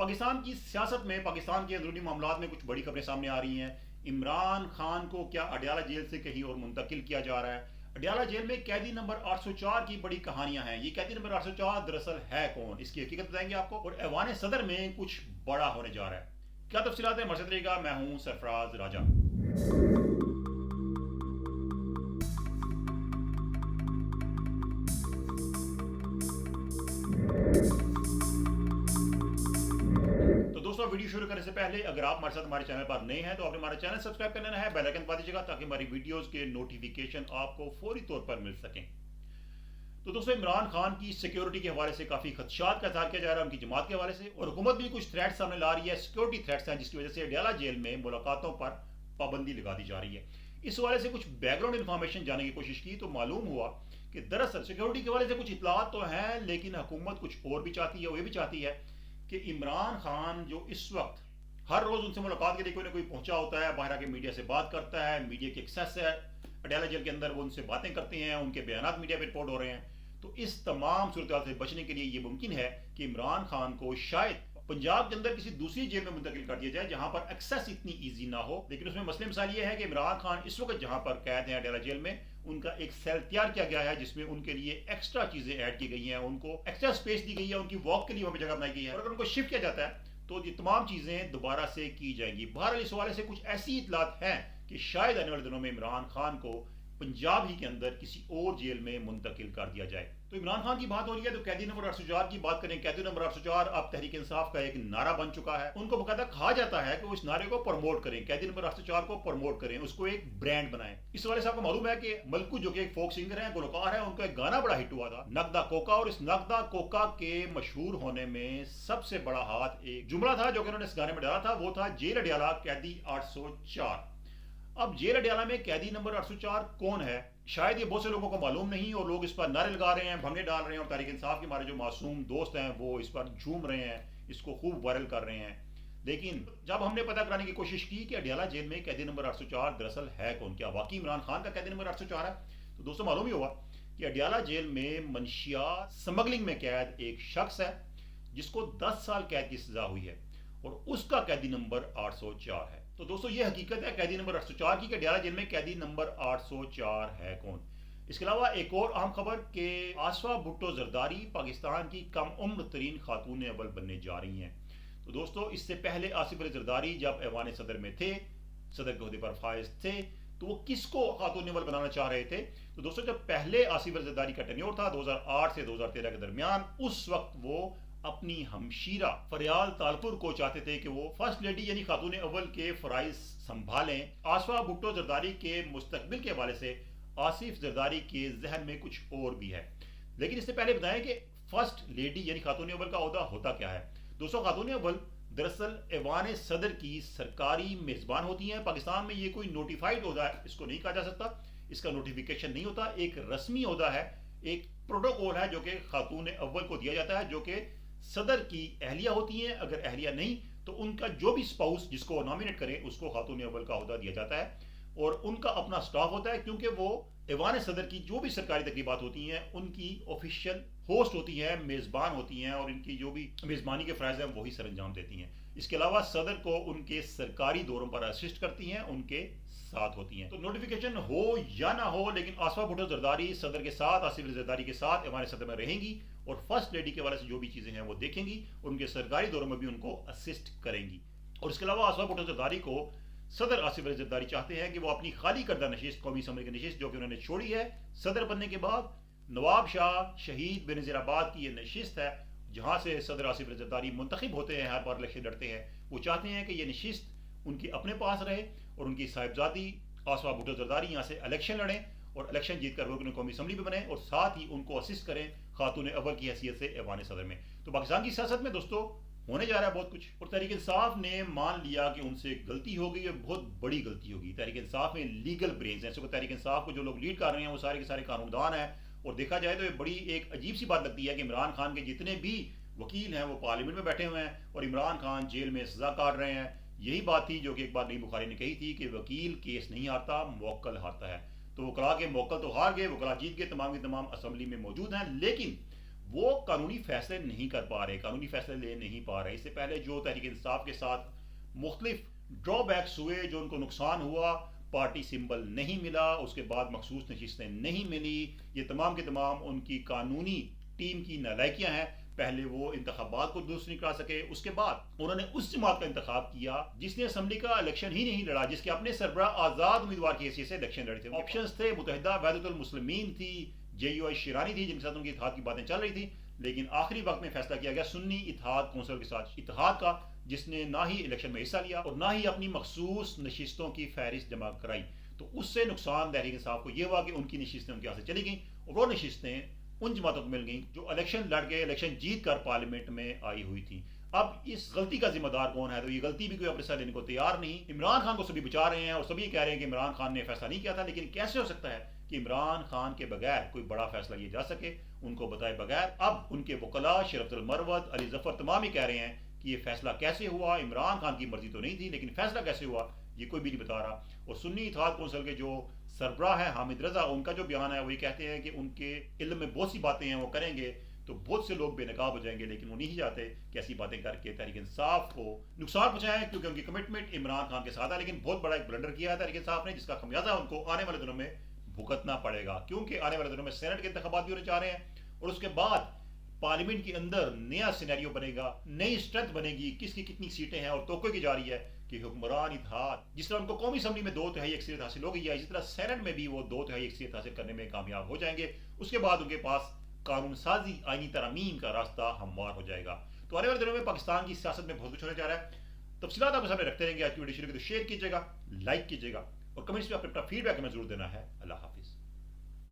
پاکستان کی سیاست میں پاکستان کے اندرونی معاملات میں کچھ بڑی خبریں سامنے آ رہی ہیں۔ عمران خان کو کیا اڈیالہ جیل سے کہیں اور منتقل کیا جا رہا ہے؟ اڈیالہ جیل میں قیدی نمبر 804 کی بڑی کہانیاں ہیں۔ یہ قیدی نمبر 804 دراصل ہے کون، اس کی حقیقت بتائیں گے آپ کو، اور ایوان صدر میں کچھ بڑا ہونے جا رہا ہے۔ کیا تفصیلات ہیں، مرشد رہے گا۔ میں ہوں سرفراز راجہ۔ تو دوستوں، ویڈیو شروع کرنے سے پہلے اگر آپ ہمارے ساتھ ہمارے چینل پر نئے ہیں تو آپ نے ہمارا چینل سبسکرائب کر لینا ہے، بیل آئکن دبا دیجیے گا تاکہ ہماری ویڈیوز کے نوٹیفیکیشن آپ کو فوری طور پر مل سکیں۔ تو دوستوں، عمران خان کی سیکیورٹی کے حوالے سے کافی خدشات کا اظہار کیا جا رہا ہے ان کی جماعت کے حوالے سے، اور حکومت بھی کچھ تھریٹس سامنے لا رہی ہے، سیکیورٹی تھریٹس ہیں، جس کی وجہ سے اڈیالہ جیل میں ملاقاتوں پر پابندی لگا دی جا رہی ہے۔ اس حوالے سے کچھ بیک گراؤنڈ انفارمیشن جاننے کی کوشش کی تو معلوم ہوا کہ دراصل سیکیورٹی کے حوالے سے کچھ اطلاعات تو ہیں، لیکن حکومت کچھ اور بھی چاہتی ہے۔ وہ یہ بھی چاہتی ہے کہ عمران خان جو اس وقت ہر روز ان سے ملاقات کے لیے کوئی نہ کوئی پہنچا ہوتا ہے، باہر آ کے میڈیا سے بات کرتا ہے، میڈیا کی ایکسیس ہے اڈیالہ جیل کے اندر، وہ ان سے باتیں کرتے ہیں، ان کے بیانات میڈیا پہ رپورٹ ہو رہے ہیں۔ تو اس تمام صورتحال سے بچنے کے لیے یہ ممکن ہے کہ عمران خان کو شاید پنجاب کے اندر کسی دوسری جیل میں منتقل کر دیا جائے جہاں پر ایکسیس اتنی ایزی نہ ہو۔ لیکن اس میں مسئلہ مثال یہ ہے کہ عمران خان اس وقت جہاں پر قید ہیں اڈیالہ جیل میں، ان کا ایک سیل تیار کیا گیا ہے جس میں ان کے لیے ایکسٹرا چیزیں ایڈ کی گئی ہیں، ان کو ایکسٹرا سپیس دی گئی ہے، ان کی واک کے لیے وہاں پہ جگہ بنائی گئی ہے، اور اگر ان کو شفٹ کیا جاتا ہے تو یہ تمام چیزیں دوبارہ سے کی جائیں گی۔ بہرحال اس حوالے سے کچھ ایسی اطلاعات ہیں کہ شاید آنے والے دنوں میں عمران خان کو پنجاب ہی کے اندر کسی اور جیل میں منتقل کر دیا جائے۔ تو عمران خان کی بات ہو رہی ہے تو قیدی نمبر 804 کی بات کریں۔ قیدی نمبر 804 اب تحریک انصاف کا ایک نعرہ بن چکا ہے۔ ان کو باقاعدہ کہا جاتا ہے کہ وہ اس نعرے کو پروموٹ کریں، قیدی نمبر 804 کو پروموٹ کریں، اس کو ایک برانڈ بنائیں۔ اس حوالے سے آپ کو معلوم ہے کہ ملکو جو کہ ایک فوک سنگر ہیں، گلوکار ہیں، ان کا ایک گانا بڑا ہٹ ہوا تھا، نقدہ کوکا، اور اس نقدہ کوکا کے مشہور ہونے میں سب سے بڑا ہاتھ ایک جملہ تھا جو کہ انہوں نے اس گانے میں ڈالا تھا، وہ تھا جیل اڈیالہ قیدی 804۔ اب جیل اڈیالہ میں قیدی نمبر 804 کون ہے، شاید یہ بہت سے لوگوں کو معلوم نہیں، اور لوگ اس پر نعرے لگا رہے ہیں، بھنگے ڈال رہے ہیں، اور تحریک انصاف کے ہمارے جو معصوم دوست ہیں وہ اس پر جھوم رہے ہیں، اس کو خوب وائرل کر رہے ہیں۔ لیکن جب ہم نے پتہ کرانے کی کوشش کی کہ اڈیالہ جیل میں قیدی نمبر 804 دراصل ہے کون، کیا واقعی عمران خان کا قیدی نمبر 804 ہے، تو دوستوں معلوم ہی ہوا کہ اڈیالہ جیل میں منشیات سمگلنگ میں قید ایک شخص ہے جس کو 10 سال قید کی سزا ہوئی ہے، اور اس کا قیدی نمبر 804 ہے۔ تو دوستو یہ حقیقت ہے قیدی نمبر 804 کی کہ اڈیالہ جیل میں قیدی نمبر 804 ہے کون۔ اس کے علاوہ ایک اور اہم خبر کہ آصفہ بھٹو زرداری پاکستان کی کم عمر ترین خاتون اول بننے جا رہی ہیں۔ تو دوستو اس سے پہلے آصف علی زرداری جب ایوان صدر میں تھے، صدر کے عہدے پر فائز تھے، تو وہ کس کو خاتون اول بنانا چاہ رہے تھے؟ تو دوستو جب پہلے آصف علی زرداری کا ٹینیور تھا 2008 سے 2013 کے درمیان، اس وقت وہ اپنی ہمشیرہ فریال تالپور کو چاہتے تھے کہ وہ فرسٹ لیڈی یعنی خاتون اول کے فرائض سنبھالیں۔ آصفہ بھٹو زرداری کے مستقبل کے حوالے سے آصف زرداری کے ذہن میں کچھ اور بھی ہے، لیکن اس سے پہلے بتائیں کہ فرسٹ لیڈی یعنی خاتون اول کا عہدہ ہوتا کیا ہے۔ دوستو خاتون اول دراصل ایوان صدر کی سرکاری میزبان ہوتی ہیں۔ پاکستان میں یہ کوئی نوٹیفائڈ عہدہ ہے، اس کو نہیں کہا جا سکتا، اس کا نوٹیفیکیشن نہیں ہوتا، ایک رسمی عہدہ ہے، ایک پروٹوکول ہے جو کہ خاتون اول کو دیا جاتا ہے، جو کہ صدر کی اہلیہ ہوتی ہیں، اگر اہلیہ نہیں تو ان کا جو بھی سپاؤس جس کو نامینیٹ کریں اس کو خاتون اول کا عہدہ دیا جاتا ہے، اور ان کا اپنا سٹاف ہوتا ہے، کیونکہ وہ ایوان صدر کی جو بھی سرکاری تقریبات ہوتی ہیں ان کی آفیشیل ہوسٹ ہوتی ہیں، میزبان ہوتی ہیں، اور ان کی جو بھی میزبانی کے فرائض ہیں وہی سر انجام دیتی ہیں۔ اس کے علاوہ صدر کو ان کے سرکاری دوروں پر اسسٹ کرتی ہیں، ان کے ساتھ ہوتی ہیں۔ تو نوٹیفیکیشن ہو یا نہ ہو، لیکن آصفہ بھٹو زرداری صدر کے ساتھ، آصف علی زرداری کے ساتھ ایوان صدر میں رہیں گی، اور فرسٹ لیڈی کے حوالے سے جو بھی چیزیں ہیں وہ دیکھیں گی، اور ان کے سرکاری دوروں میں بھی ان کو اسسٹ کریں گی۔ اور اس کے علاوہ آصفہ بھٹو زرداری کو صدر آصف علی زرداری چاہتے ہیں کہ وہ اپنی خالی کردہ نشست، قومی اسمبلی کی نشست جو کہ انہوں نے چھوڑی ہے صدر بننے کے بعد، نواب شاہ شہید بنظیر آباد کی یہ نشست ہے جہاں سے صدر آصف علی زرداری منتخب ہوتے ہیں، ہر بار الیکشن لڑتے ہیں، وہ چاہتے ہیں کہ یہ نشست ان کی اپنے پاس رہے، اور ان کی صاحبزادی آصفہ بھٹو زرداری یہاں سے الیکشن لڑیں، اور الیکشن جیت کر رکن قومی اسمبلی بھی بنیں، اور ساتھ ہی ان کو اسسٹ کریں خاتون اول کی حیثیت سے ایوان صدر میں۔ تو پاکستان کی سیاست میں دوستو ہونے جا رہا ہے بہت کچھ، اور تحریک انصاف نے مان لیا کہ ان سے غلطی ہو گئی، اور بہت بڑی غلطی ہوگی۔ تحریک انصاف میں لیگل برینز ہیں، تحریک انصاف کو جو لوگ لیڈ کر رہے ہیں وہ سارے کے سارے قانون دان ہیں، اور دیکھا جائے تو یہ بڑی ایک عجیب سی بات لگتی ہے کہ عمران خان کے جتنے بھی وکیل ہیں وہ پارلیمنٹ میں بیٹھے ہوئے ہیں، اور عمران خان جیل میں سزا کاٹ رہے ہیں۔ یہی بات تھی جو کہ ایک بار نئی بخاری نے کہی تھی کہ وکیل کیس نہیں ہارتا، موکل ہارتا ہے۔ تو وکلا کے موکل تو ہار گئے، وکلا جیت گئے، تمام کے تمام اسمبلی میں موجود ہیں، لیکن وہ قانونی فیصلے نہیں کر پا رہے، قانونی فیصلے لے نہیں پا رہے. اس سے پہلے جو تحریک انصاف کے ساتھ مختلف ڈرا بیکس ہوئے، جو ان کو نقصان ہوا، پارٹی سمبل نہیں ملا، اس کے بعد مخصوص نشستیں نہیں ملی، یہ تمام کے تمام ان کی قانونی ٹیم کی نالائکیاں ہیں. پہلے وہ انتخابات کو درست نہیں کرا سکے، اس کے بعد انہوں نے اس جماعت کا انتخاب کیا جس نے اسمبلی کا الیکشن ہی نہیں لڑا، جس کے اپنے سربراہ آزاد امیدوار کی حیثیت سے الیکشن لڑے تھے. آپشنز تھے، متحدہ وحدت المسلمین تھی، جے یو آئی شیرانی تھی، جن کے ساتھ ان کی اتحاد کی باتیں چل رہی تھیں، لیکن آخری وقت میں فیصلہ کیا گیا سنی اتحاد کونسل کے ساتھ اتحاد کا، جس نے نہ ہی الیکشن میں حصہ لیا اور نہ ہی اپنی مخصوص نشستوں کی فہرست جمع کرائی. تو اس سے نقصان تحریک انصاف کو یہ ہوا کہ ان کی نشستیں ان کے ہاتھ سے چلی گئیں، اور وہ نشستیں ان جماعتوں کو مل گئیں جو الیکشن لڑ کے الیکشن جیت کر پارلیمنٹ میں آئی ہوئی تھیں. اب اس غلطی کا ذمہ دار کون ہے؟ تو یہ غلطی بھی کوئی اپنے ساتھ لینے کو تیار نہیں. عمران خان کو سبھی بچا رہے ہیں اور سبھی کہہ رہے ہیں کہ عمران خان نے فیصلہ نہیں کیا تھا، لیکن کیسے ہو سکتا ہے کہ عمران خان کے بغیر کوئی بڑا فیصلہ لیا جا سکے ان کو بتائے بغیر؟ اب ان کے وکلاء شرفت المروت، علی ظفر تمام ہی کہہ رہے ہیں کہ یہ فیصلہ کیسے ہوا، عمران خان کی مرضی تو نہیں تھی لیکن فیصلہ کیسے ہوا یہ کوئی بھی نہیں بتا رہا. اور سنی اتحاد کونسل کے جو سربراہ ہیں حامد رضا، ان کا جو بیان ہے وہ یہ کہتے ہیں کہ ان کے علم میں بہت سی باتیں ہیں، وہ کریں گے تو بہت سے لوگ بے نقاب ہو جائیں گے، لیکن وہ نہیں چاہتے کہ ایسی باتیں کر کے تحریک انصاف کو نقصان پہنچائیں، کیونکہ ان کی کمٹمنٹ عمران خان کے ساتھ ہے. لیکن بہت بڑا ایک بلنڈر کیا ہے تحریک انصاف نے، جس کا خمیازہ ان کو آنے والے دنوں میں بھگتنا پڑے گا، کیونکہ آنے والے دنوں میں سینٹ کے انتخابات بھی ہونے چاہ رہے ہیں، اور اس کے بعد پارلیمنٹ کے اندر نیا سینیریو بنے گا، نئی اسٹرینتھ بنے گی، کس کی کتنی سیٹیں ہیں، اور توقع کی جا رہی ہے کہ حکمران اتحاد جس طرح ان کو قومی اسمبلی میں 2/3 اکثریت حاصل ہو گئی ہے، اسی طرح سینٹ میں بھی وہ 2/3 اکثریت حاصل کرنے میں کامیاب ہو جائیں گے. اس کے بعد ان کے پاس قانون سازی، آئینی ترامیم کا راستہ ہموار ہو جائے گا. تو آنے والے دنوں میں پاکستان کی سیاست میں بہت کچھ ہونے جا رہا ہے. تفصیلات آپ سامنے رکھتے رہیں گے. آج کی ویڈیو شروع کی تو شیئر کیجیے گا، لائک کیجیے گا، اور کمنٹس میں اپنا فیڈ بیک ہمیں ضرور دینا ہے. اللہ حافظ.